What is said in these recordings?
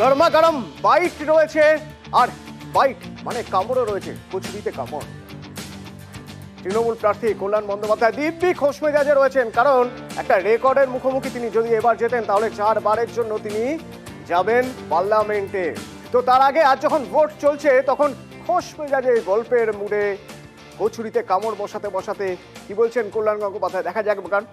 গরমা গরম বাইট রয়েছে, আর বাইট মানে কামড়ও রয়েছে, কুচবিতে কামড়। তৃণমূল প্রার্থী কল্যাণ বন্দ্যোপাধ্যায় দিব্যি খোশ মেজাজে রয়েছেন, কারণ একটা রেকর্ডের মুখোমুখি তিনি যদি এবার জেতেন তাহলে 4 বারের জন্য তিনি যাবেন পার্লামেন্টে। তো তার আগে আজ যখন ভোট চলছে তখন খোশ মেজাজে গল্পের মুডে কচুরিতে কামড় বসাতে বসাতে কি বলছেন কল্যাণ গঙ্গোপাধ্যায়, দেখা যাক। কারণ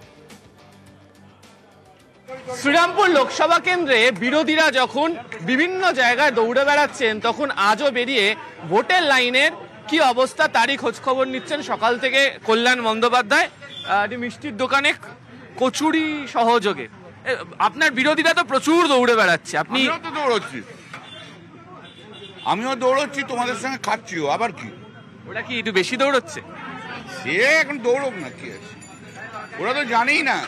শ্রীরামপুর লোকসভা কেন্দ্রে বিরোধীরা যখন বিভিন্ন জায়গায় দৌড়ে বেড়াচ্ছেন, তখন আজও বেরিয়ে ভোটের লাইনের কি অবস্থা তারই খোঁজ খবর নিচ্ছেন সকাল থেকে কল্যাণ বন্দ্যোপাধ্যায় মিষ্টির দোকানে কচুরি সহযোগে। আপনার বিরোধীরা তো প্রচুর দৌড়ে বেড়াচ্ছে, আপনি তো দৌড়চ্ছি, আমিও দৌড়চ্ছি, তোমাদের সঙ্গে খাচ্ছিও, আবার কি ওটা কি একটু বেশি দৌড়চ্ছে? সে এখন দৌড়ক না, কি আছে, ওরা তো জানেই না,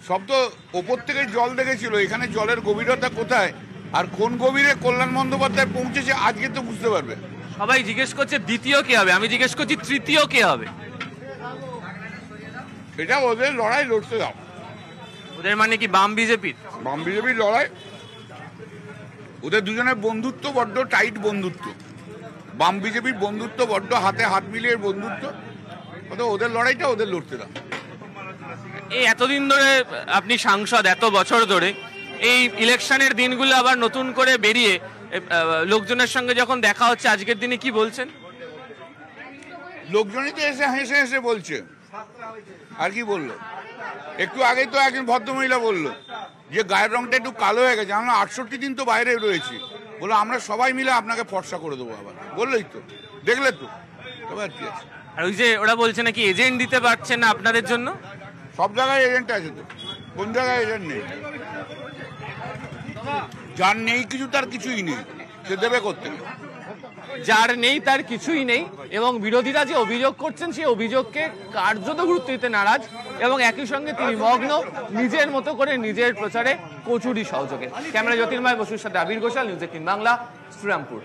সব তো ওপর থেকে জল দেখেছিল, এখানে জলের গভীরতা কোথায় আর কোন গভীরে কল্যাণ বন্দ্যোপাধ্যায় পৌঁছেছে আজকে তো বুঝতে পারবে। সবাই জিজ্ঞেস করছে দ্বিতীয় কে হবে, আমি জিজ্ঞেস করছি তৃতীয় কে হবে। এটা ওদের লড়াই, লড়তে দাও। ওদের মানে কি বাম বিজেপির? বাম বিজেপির লড়াই, ওদের দুজনের বন্ধুত্ব বড্ড টাইট বন্ধুত্ব, বাম বিজেপির বন্ধুত্ব বড্ড হাতে হাত মিলিয়ে বন্ধুত্ব, ওদের লড়াইটা ওদের লড়তে দাও। এই এতদিন ধরে আপনি সাংসদ, এত বছর ধরে এই ইলেকশনের দিনগুলো আবার নতুন করে বেরিয়ে লোকজনের সঙ্গে যখন দেখা হচ্ছে আজকের দিনে কি বলছেন? লোকজনই তো এসে হেসে হেসে বলছে, আর কি বললো। একটু আগেই তো একজন ভদ্রমহিলা বললো যে গায়ের রংটা একটু কালো হয়ে গেছে, আমরা 68 দিন তো বাইরে রয়েছি, বলো আমরা সবাই মিলে আপনাকে ফর্সা করে দেবো আবার, বললোই তো, দেখলে তো, তবে আর কি আছে। আর ওই যে ওরা বলছে নাকি এজেন্ট দিতে পারছেন না আপনাদের জন্য। সব জায়গায় এজেন্ট আছে তো, কোন জায়গায় এজেন্ট নেই? যার নেই কিছু তার কিছুই নেই, সে দেবে করতে, যার নেই তার কিছুই নেই। এবং বিরোধীরা যে অভিযোগ করছেন সেই অভিযোগকে কার্যত গুরুত্ব দিতে নারাজ, এবং একই সঙ্গে তিনি মগ্ন নিজের মতো করে নিজের প্রচারে কচুরি সহযোগে। ক্যামেরা জ্যোতির্ময় বসুর সাথে আবির ঘোষাল, নিউজ 18 বাংলা, শ্রীরামপুর।